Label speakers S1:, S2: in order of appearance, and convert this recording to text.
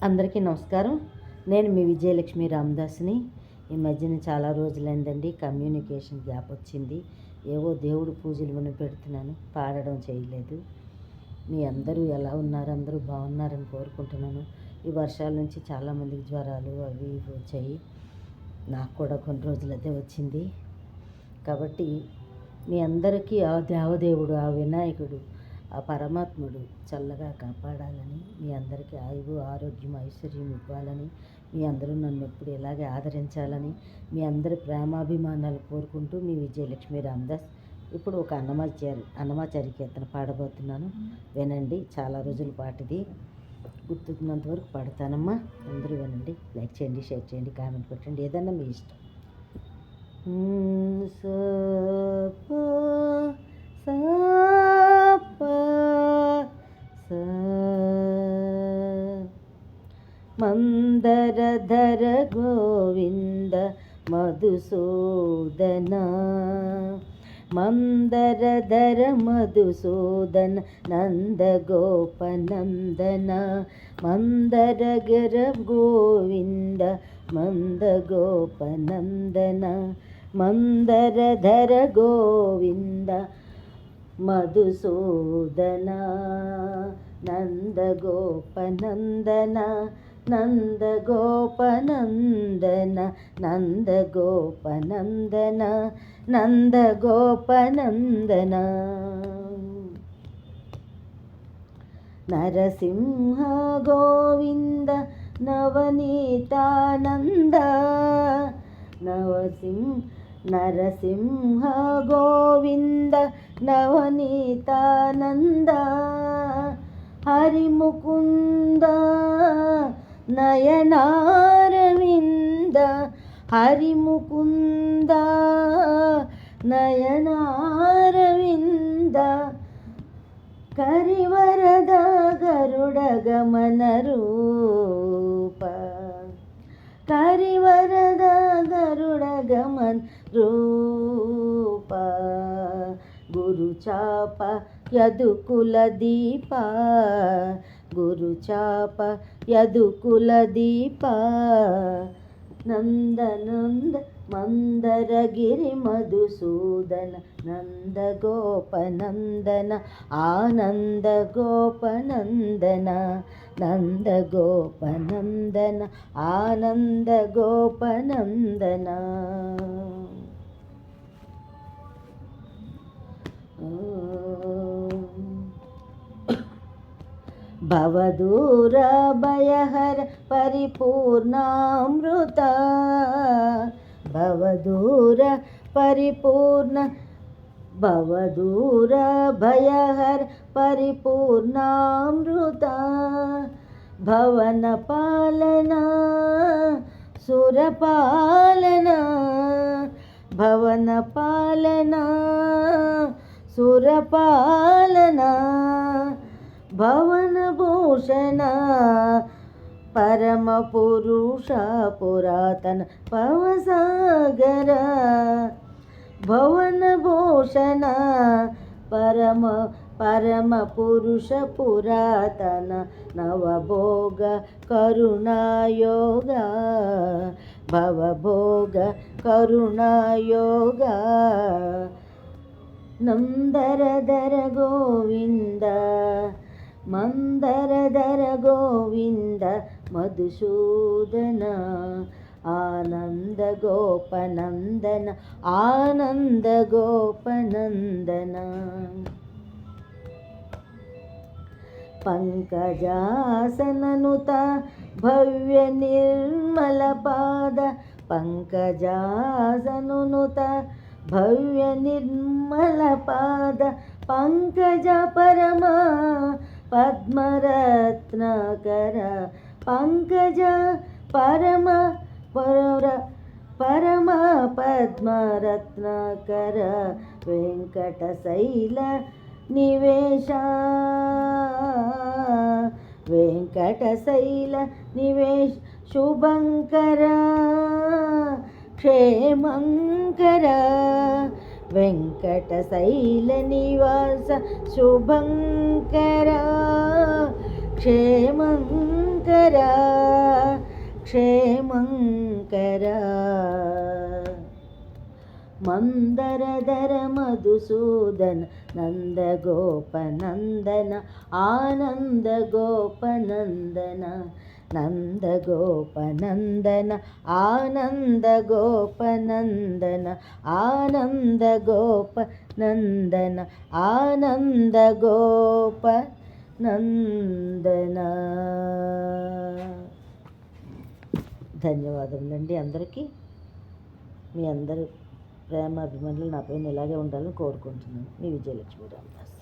S1: అందరికీ నమస్కారం. నేను మీ విజయలక్ష్మి రామదాస్ని. ఈ మధ్యన చాలా రోజులైందండి, కమ్యూనికేషన్ గ్యాప్ వచ్చింది. ఏవో దేవుడు పూజలు విని పెడుతున్నాను, పాడడం చేయలేదు. మీ అందరూ ఎలా ఉన్నారు? అందరూ బాగున్నారని కోరుకుంటున్నాను. ఈ వర్షాల నుంచి చాలామందికి జ్వరాలు అవి ఇవి వచ్చాయి. నాకు కూడా కొన్ని రోజులు అదే వచ్చింది. కాబట్టి మీ అందరికీ ఆ దేవదేవుడు, ఆ వినాయకుడు, ఆ పరమాత్ముడు చల్లగా కాపాడాలని, మీ అందరికీ ఆయువు ఆరోగ్యం ఐశ్వర్యం ఇవ్వాలని, మీ అందరూ నన్ను ఎప్పుడు ఇలాగే ఆదరించాలని, మీ అందరి ప్రేమాభిమానాలు కోరుకుంటూ మీ విజయలక్ష్మి రామదాస్. ఇప్పుడు ఒక అన్నమాచారి కీర్తన పాడబోతున్నాను, వినండి. చాలా రోజుల పాటిది, గుర్తున్నంత వరకు పాడతానమ్మా. అందరూ వినండి, లైక్ చేయండి, షేర్ చేయండి, కామెంట్ పెట్టండి, ఏదన్నా మీ ఇష్టం. మందరధర గోవింద మధుసూదన, మందరధర మధుసూదన నందగోపనందన, మందరగర గోవింద మందగోపనందన, మందరధర గోవింద మధుసూదన, నందగోపనందన నందగోపనందన, నందగోపనందన నందగోపనందన. నరసింహ గోవింద నవనీతానంద, నరసింహ గోవింద నవనీతానంద, హరిముకుంద నయనారవింద, హరిముకుంద నయనారవింద, కరివరద గరుడ గమన రూప, కరివరద గరుడ గమన రూప, గురుచాప యదుకుల దీప, గురుచాప యదుకుల దీప, నందనంద మందరగిరి మధుసూదన, నందగోపనందన ఆనందగోపనందన, నందగోపనందన ఆనందగోపనందన. భవదూర భయహర పరిపూర్ణామృత, భవదూర పరిపూర్ణ, భవదూర భయహర పరిపూర్ణామృత, భవన పాలన సురపాలన, భవన పాలన సురపాలన, భవన భూషణ పరమ పురుష పురాతన పవసాగర, భవన భూషణ పరమ పురుష పురాతన నవభోగ కరుణాయోగ, భవభోగ కరుణాయోగ, నందరధర గోవింద మందరధర గోవింద మధుసూదన, ఆనందగోపనందన ఆనందగోపనందన. పంకజాసననుత భవ్య నిర్మల పాద, పంకజాసనునుత భవ్య నిర్మల పాద, పంకజ పరమ పద్మరత్నకర, పంకజ పరమ పరమ పద్మరత్నకర, వెంకటశైల నివేశ, వెంకటశైల నివేశ, శుభంకర క్షేమంకర, వెంకటశైల నివాస శుభంకర క్షేమంకర, క్షేమంకరా మందరధర మధుసూదన నందగోపనందన ఆనందగోపనందన నందగోపనందన ఆనందగోపనందన ఆనందగోపనందన ఆనందగోపనందన. ధన్యవాదములండి అందరికీ. మీ అందరూ ప్రేమ అభిమానులు నా పైన ఇలాగే ఉండాలని కోరుకుంటున్నాను. మీ విజయలక్ష్మి రామదాస్.